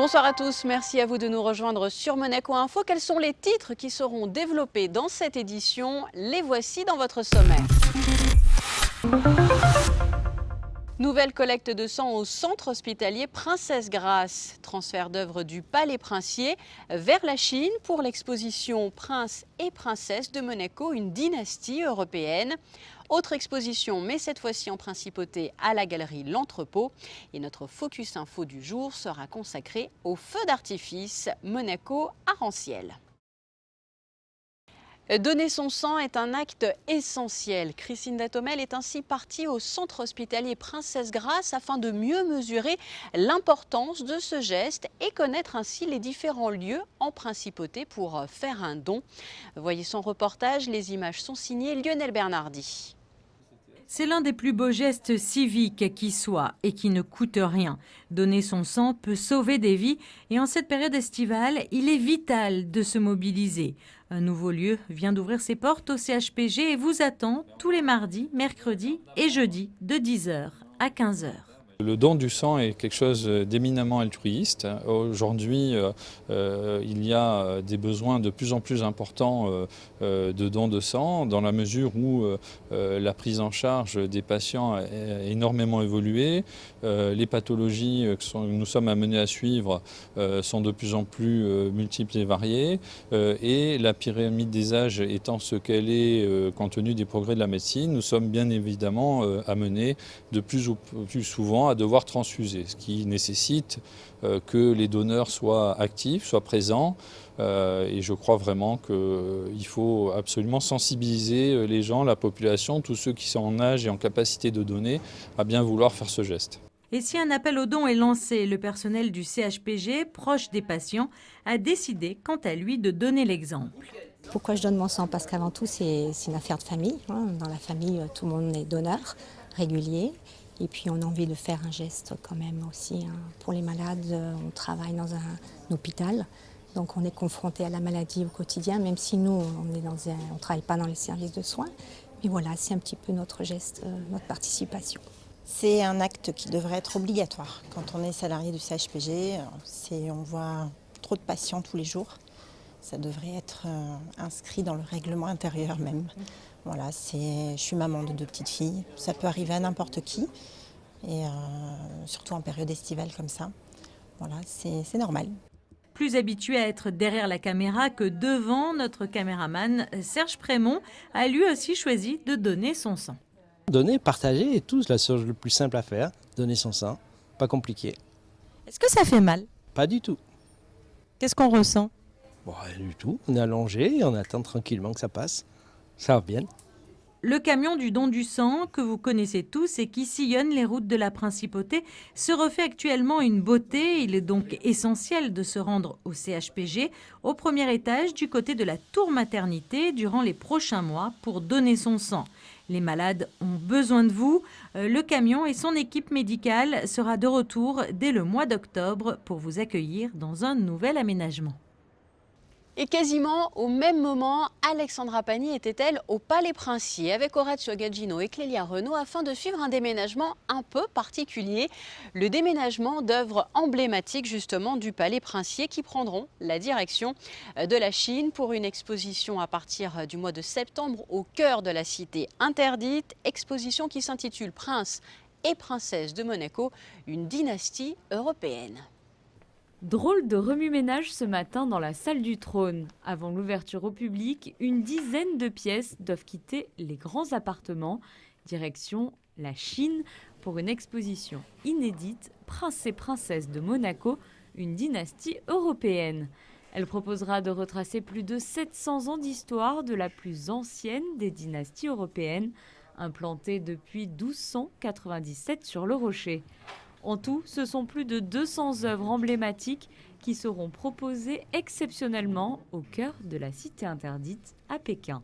Bonsoir à tous, merci à vous de nous rejoindre sur Monaco Info. Quels sont les titres qui seront développés dans cette édition? Les voici dans votre sommaire. Nouvelle collecte de sang au centre hospitalier Princesse Grace. Transfert d'œuvres du Palais Princier vers la Chine pour l'exposition Prince et Princesse de Monaco, une dynastie européenne. Autre exposition, mais cette fois-ci en principauté à la galerie L'Entrepôt. Et notre focus info du jour sera consacré au feu d'artifice Monaco-Arrentiel. Donner son sang est un acte essentiel. Christine Datomel est ainsi partie au centre hospitalier Princesse Grace afin de mieux mesurer l'importance de ce geste et connaître ainsi les différents lieux en principauté pour faire un don. Voyez son reportage, les images sont signées Lionel Bernardi. C'est l'un des plus beaux gestes civiques qui soit et qui ne coûte rien. Donner son sang peut sauver des vies et en cette période estivale, il est vital de se mobiliser. Un nouveau lieu vient d'ouvrir ses portes au CHPG et vous attend tous les mardis, mercredis et jeudis de 10h à 15h. Le don du sang est quelque chose d'éminemment altruiste. Aujourd'hui, il y a des besoins de plus en plus importants de dons de sang, dans la mesure où la prise en charge des patients a énormément évolué. Les pathologies que nous sommes amenés à suivre sont de plus en plus multiples et variées. Et la pyramide des âges étant ce qu'elle est compte tenu des progrès de la médecine, nous sommes bien évidemment amenés de plus en plus souvent à devoir transfuser, ce qui nécessite que les donneurs soient actifs, soient présents. Et je crois vraiment qu'il faut absolument sensibiliser les gens, la population, tous ceux qui sont en âge et en capacité de donner, à bien vouloir faire ce geste. Et si un appel aux dons est lancé, le personnel du CHPG, proche des patients, a décidé quant à lui de donner l'exemple. Pourquoi je donne mon sang? Parce qu'avant tout, c'est une affaire de famille. Dans la famille, tout le monde est donneur régulier. Et puis on a envie de faire un geste quand même aussi pour les malades. On travaille dans un hôpital, donc on est confronté à la maladie au quotidien, même si nous, on ne travaille pas dans les services de soins. Mais voilà, c'est un petit peu notre geste, notre participation. C'est un acte qui devrait être obligatoire. Quand on est salarié du CHPG, on voit trop de patients tous les jours. Ça devrait être inscrit dans le règlement intérieur même. Voilà, je suis maman de 2 petites filles. Ça peut arriver à n'importe qui, et surtout en période estivale comme ça. Voilà, c'est normal. Plus habitué à être derrière la caméra que devant, notre caméraman Serge Prémont a lui aussi choisi de donner son sang. Donner, partager est tout, la chose le plus simple à faire, donner son sang, pas compliqué. Est-ce que ça fait mal? Pas du tout. Qu'est-ce qu'on ressent? Bon, rien du tout, on est allongé et on attend tranquillement que ça passe. Ça va bien. Le camion du don du sang, que vous connaissez tous et qui sillonne les routes de la Principauté, se refait actuellement une beauté. Il est donc essentiel de se rendre au CHPG, au premier étage, du côté de la tour maternité, durant les prochains mois, pour donner son sang. Les malades ont besoin de vous. Le camion et son équipe médicale sera de retour dès le mois d'octobre pour vous accueillir dans un nouvel aménagement. Et quasiment au même moment, Alexandra Pagny était-elle au Palais Princier avec Orazio Gaggino et Clélia Renaud afin de suivre un déménagement un peu particulier. Le déménagement d'œuvres emblématiques justement du Palais Princier qui prendront la direction de la Chine pour une exposition à partir du mois de septembre au cœur de la cité interdite. Exposition qui s'intitule Prince et Princesse de Monaco, une dynastie européenne. Drôle de remue-ménage ce matin dans la salle du trône. Avant l'ouverture au public, une dizaine de pièces doivent quitter les grands appartements. Direction la Chine pour une exposition inédite Prince et Princesse de Monaco, une dynastie européenne. Elle proposera de retracer plus de 700 ans d'histoire de la plus ancienne des dynasties européennes, implantée depuis 1297 sur le Rocher. En tout, ce sont plus de 200 œuvres emblématiques qui seront proposées exceptionnellement au cœur de la cité interdite à Pékin.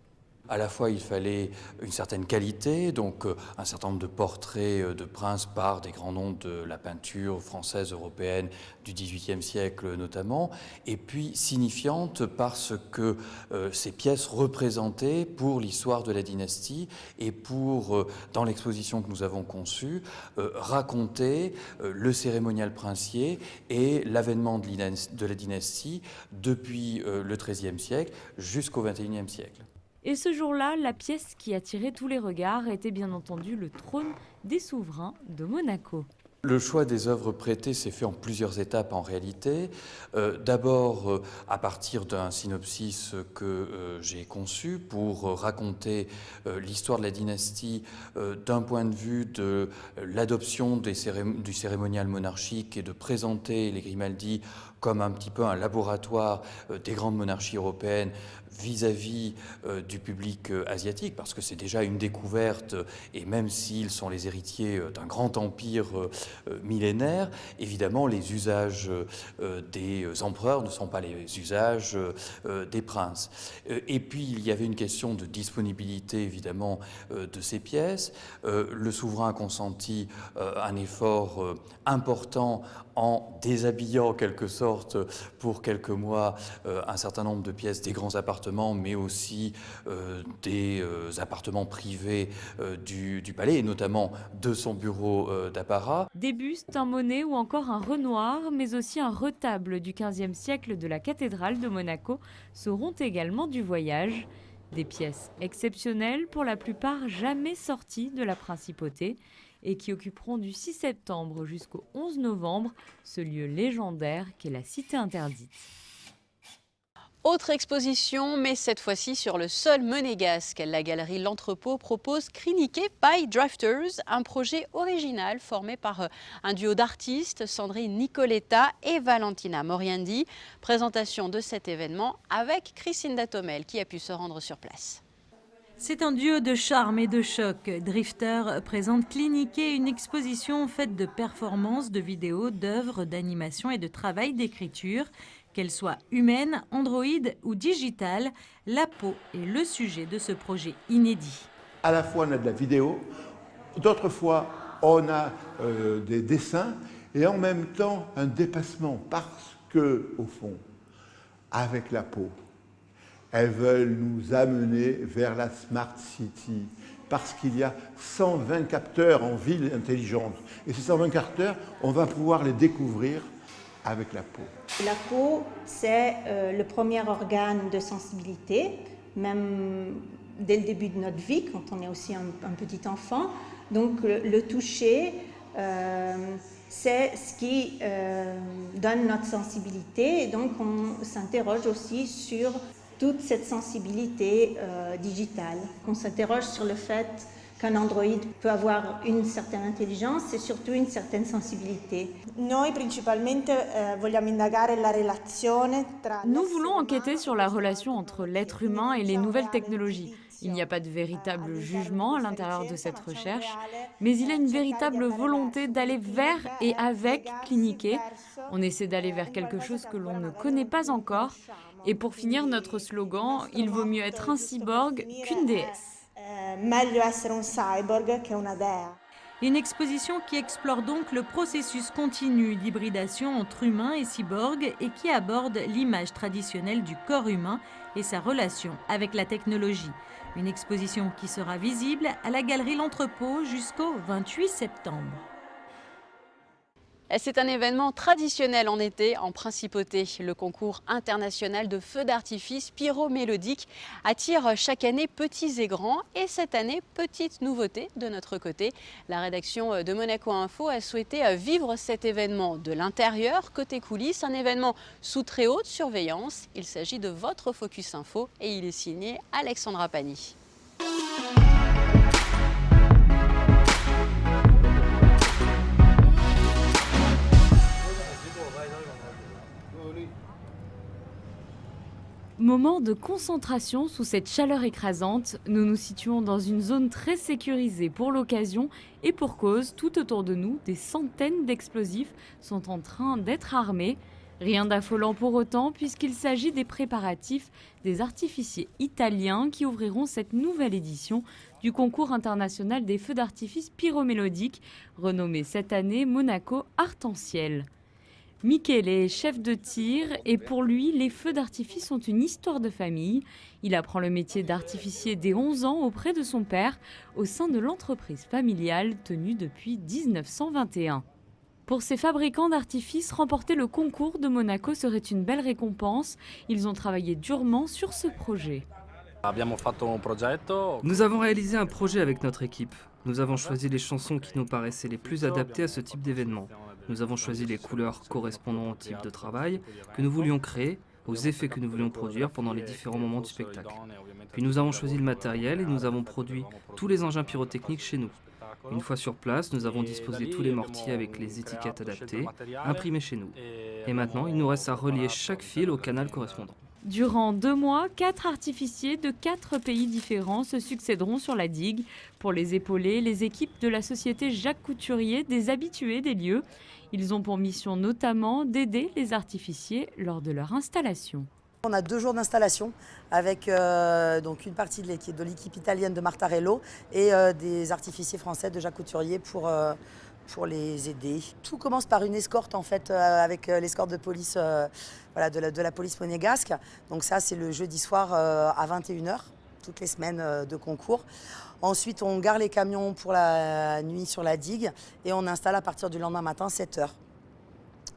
À la fois, il fallait une certaine qualité, donc un certain nombre de portraits de princes par des grands noms de la peinture française, européenne, du XVIIIe siècle notamment, et puis signifiante parce que ces pièces représentaient pour l'histoire de la dynastie et pour, dans l'exposition que nous avons conçue, raconter le cérémonial princier et l'avènement de la dynastie depuis le XIIIe siècle jusqu'au XXIe siècle. Et ce jour-là, la pièce qui attirait tous les regards était bien entendu le trône des souverains de Monaco. Le choix des œuvres prêtées s'est fait en plusieurs étapes en réalité. D'abord à partir d'un synopsis que j'ai conçu pour raconter l'histoire de la dynastie d'un point de vue de l'adoption du cérémonial monarchique et de présenter les Grimaldi comme un petit peu un laboratoire des grandes monarchies européennes vis-à-vis du public asiatique, parce que c'est déjà une découverte, et même s'ils sont les héritiers d'un grand empire millénaire, évidemment les usages des empereurs ne sont pas les usages des princes. Et puis il y avait une question de disponibilité évidemment de ces pièces. Le souverain a consenti un effort important en déshabillant en quelque sorte pour quelques mois un certain nombre de pièces des grands appartements, mais aussi des appartements privés du palais, et notamment de son bureau d'apparat. Des bustes, un Monet ou encore un Renoir, mais aussi un retable du XVe siècle de la cathédrale de Monaco seront également du voyage. Des pièces exceptionnelles, pour la plupart jamais sorties de la principauté, et qui occuperont du 6 septembre jusqu'au 11 novembre ce lieu légendaire qu'est la Cité interdite. Autre exposition, mais cette fois-ci sur le sol monégasque. La galerie L'Entrepôt propose Krinike by Drafters, un projet original formé par un duo d'artistes, Sandrine Nicoletta et Valentina Moriandi. Présentation de cet événement avec Christine Datomel qui a pu se rendre sur place. C'est un duo de charme et de choc. Drifter présente Krinike, une exposition faite de performances, de vidéos, d'œuvres, d'animation et de travail d'écriture. Qu'elle soit humaine, androïde ou digitale, la peau est le sujet de ce projet inédit. À la fois on a de la vidéo, d'autres fois on a des dessins et en même temps un dépassement parce que, au fond, avec la peau, elles veulent nous amener vers la Smart City parce qu'il y a 120 capteurs en ville intelligente. Et ces 120 capteurs, on va pouvoir les découvrir avec la peau. La peau, c'est le premier organe de sensibilité, même dès le début de notre vie, quand on est aussi un petit enfant. Donc le toucher, c'est ce qui donne notre sensibilité. Et donc on s'interroge aussi sur toute cette sensibilité digitale. On s'interroge sur le fait qu'un androïde peut avoir une certaine intelligence et surtout une certaine sensibilité. Nous voulons enquêter sur la relation entre l'être humain et les nouvelles technologies. Il n'y a pas de véritable jugement à l'intérieur de cette recherche, mais il y a une véritable volonté d'aller vers et avec Krinike. On essaie d'aller vers quelque chose que l'on ne connaît pas encore. Et pour finir, notre slogan, il vaut mieux être un cyborg qu'une déesse. Une exposition qui explore donc le processus continu d'hybridation entre humains et cyborgs et qui aborde l'image traditionnelle du corps humain et sa relation avec la technologie. Une exposition qui sera visible à la galerie L'Entrepôt jusqu'au 28 septembre. C'est un événement traditionnel en été en Principauté. Le concours international de feux d'artifice pyromélodique attire chaque année petits et grands. Et cette année, petite nouveauté de notre côté. La rédaction de Monaco Info a souhaité vivre cet événement de l'intérieur, côté coulisses. Un événement sous très haute surveillance. Il s'agit de votre Focus Info et il est signé Alexandra Pani. Moment de concentration sous cette chaleur écrasante, nous nous situons dans une zone très sécurisée pour l'occasion et pour cause, tout autour de nous, des centaines d'explosifs sont en train d'être armés. Rien d'affolant pour autant, puisqu'il s'agit des préparatifs des artificiers italiens qui ouvriront cette nouvelle édition du concours international des feux d'artifice pyromélodiques, renommé cette année Monaco Arc-en-Ciel. Michele est chef de tir et pour lui, les feux d'artifice sont une histoire de famille. Il apprend le métier d'artificier dès 11 ans auprès de son père au sein de l'entreprise familiale tenue depuis 1921. Pour ces fabricants d'artifices, remporter le concours de Monaco serait une belle récompense. Ils ont travaillé durement sur ce projet. Nous avons réalisé un projet avec notre équipe. Nous avons choisi les chansons qui nous paraissaient les plus adaptées à ce type d'événement. Nous avons choisi les couleurs correspondant au type de travail que nous voulions créer, aux effets que nous voulions produire pendant les différents moments du spectacle. Puis nous avons choisi le matériel et nous avons produit tous les engins pyrotechniques chez nous. Une fois sur place, nous avons disposé tous les mortiers avec les étiquettes adaptées, imprimées chez nous. Et maintenant, il nous reste à relier chaque fil au canal correspondant. Durant 2 mois, 4 artificiers de 4 pays différents se succéderont sur la digue. Pour les épauler, les équipes de la société Jacques Couturier, des habitués des lieux. Ils ont pour mission notamment d'aider les artificiers lors de leur installation. On a 2 jours d'installation avec donc une partie de l'équipe italienne de Martarello et des artificiers français de Jacques Couturier pour les aider. Tout commence par une escorte en fait avec l'escorte de police de la police monégasque. Donc ça c'est le jeudi soir à 21h, toutes les semaines de concours. Ensuite on gare les camions pour la nuit sur la digue et on installe à partir du lendemain matin 7h.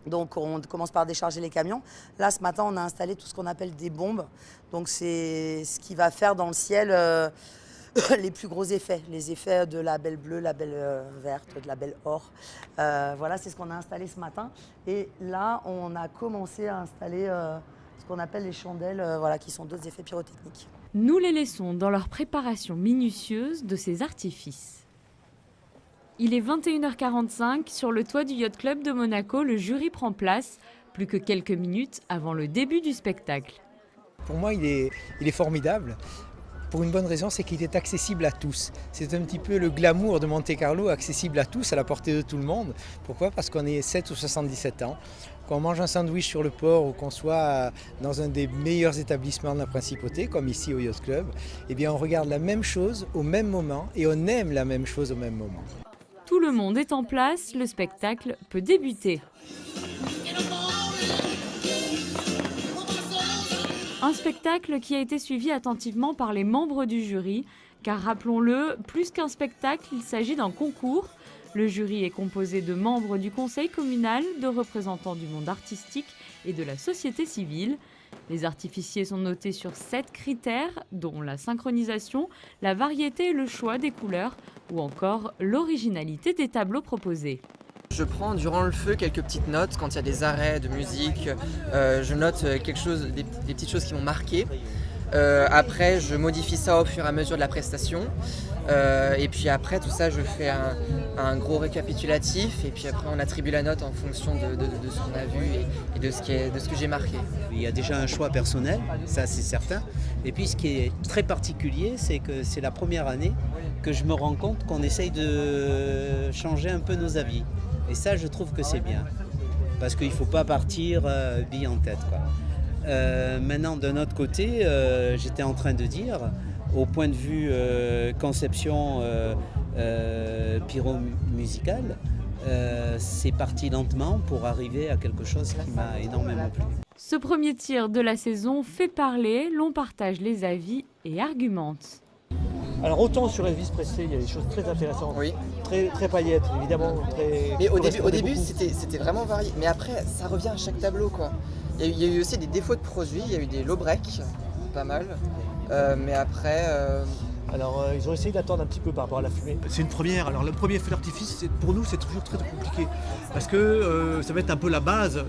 Donc on commence par décharger les camions. Là ce matin on a installé tout ce qu'on appelle des bombes. Donc c'est ce qui va faire dans le ciel les plus gros effets. Les effets de la belle bleue, la belle verte, de la belle or. Voilà, c'est ce qu'on a installé ce matin. Et là on a commencé à installer ce qu'on appelle les chandelles, qui sont d'autres effets pyrotechniques. Nous les laissons dans leur préparation minutieuse de ces artifices. Il est 21h45, sur le toit du Yacht Club de Monaco, le jury prend place, plus que quelques minutes avant le début du spectacle. Pour moi, il est formidable. Pour une bonne raison, c'est qu'il est accessible à tous. C'est un petit peu le glamour de Monte-Carlo, accessible à tous, à la portée de tout le monde. Pourquoi ? Parce qu'on est 7 ou 77 ans, qu'on mange un sandwich sur le port ou qu'on soit dans un des meilleurs établissements de la Principauté, comme ici au Yacht Club, eh bien on regarde la même chose au même moment et on aime la même chose au même moment. Tout le monde est en place, le spectacle peut débuter. Un spectacle qui a été suivi attentivement par les membres du jury, car rappelons-le, plus qu'un spectacle, il s'agit d'un concours. Le jury est composé de membres du conseil communal, de représentants du monde artistique et de la société civile. Les artificiers sont notés sur 7 critères, dont la synchronisation, la variété et le choix des couleurs, ou encore l'originalité des tableaux proposés. Je prends durant le feu quelques petites notes quand il y a des arrêts de musique. Je note des petites choses qui m'ont marqué. Après, je modifie ça au fur et à mesure de la prestation. Et puis après, tout ça, je fais un gros récapitulatif. Et puis après, on attribue la note en fonction de ce qu'on a vu et de ce que j'ai marqué. Il y a déjà un choix personnel, ça c'est certain. Et puis ce qui est très particulier, c'est que c'est la première année que je me rends compte qu'on essaye de changer un peu nos avis. Et ça, je trouve que c'est bien. Parce qu'il ne faut pas partir bille en tête, quoi. Maintenant, d'un autre côté, j'étais en train de dire, au point de vue conception pyromusicale, c'est parti lentement pour arriver à quelque chose qui m'a énormément plu. Ce premier tir de la saison fait parler, l'on partage les avis et argumente. Alors autant sur Elvis Presley, il y a des choses très intéressantes, oui. très paillettes, évidemment. Mais au début c'était vraiment varié. Mais après, ça revient à chaque tableau, quoi. Il y a eu aussi des défauts de produits, il y a eu des low breaks, pas mal. Mais après... Alors ils ont essayé d'attendre un petit peu par rapport à la fumée. C'est une première. Alors le premier feu d'artifice, pour nous, c'est toujours très compliqué. Parce que ça va être un peu la base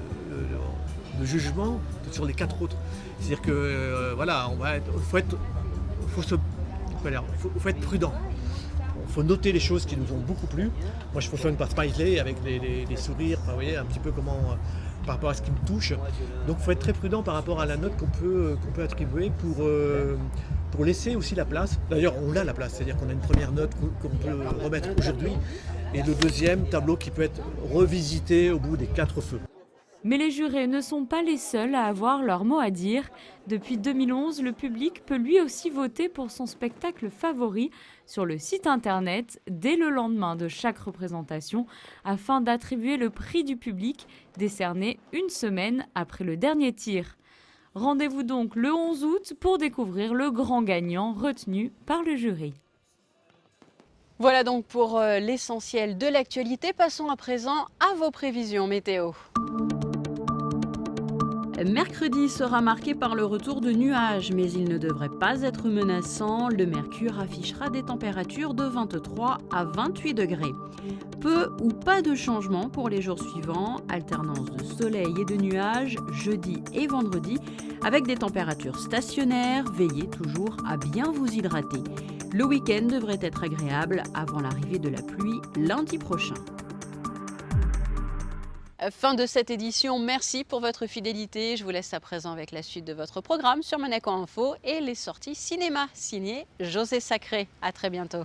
de jugement sur les 4 autres. C'est-à-dire que faut être prudent. Il faut noter les choses qui nous ont beaucoup plu. Moi, je fonctionne par smiley avec des sourires, vous voyez, un petit peu comment, par rapport à ce qui me touche. Donc, il faut être très prudent par rapport à la note qu'on peut attribuer pour laisser aussi la place. D'ailleurs, on a la place, c'est-à-dire qu'on a une première note qu'on peut remettre aujourd'hui et le deuxième tableau qui peut être revisité au bout des 4 feux. Mais les jurés ne sont pas les seuls à avoir leur mot à dire. Depuis 2011, le public peut lui aussi voter pour son spectacle favori sur le site internet dès le lendemain de chaque représentation afin d'attribuer le prix du public décerné une semaine après le dernier tir. Rendez-vous donc le 11 août pour découvrir le grand gagnant retenu par le jury. Voilà donc pour l'essentiel de l'actualité. Passons à présent à vos prévisions météo. Mercredi sera marqué par le retour de nuages, mais il ne devrait pas être menaçant. Le mercure affichera des températures de 23 à 28 degrés. Peu ou pas de changement pour les jours suivants, alternance de soleil et de nuages jeudi et vendredi, avec des températures stationnaires. Veillez toujours à bien vous hydrater. Le week-end devrait être agréable avant l'arrivée de la pluie lundi prochain. Fin de cette édition, merci pour votre fidélité. Je vous laisse à présent avec la suite de votre programme sur Monaco Info et les sorties cinéma signées José Sacré. À très bientôt.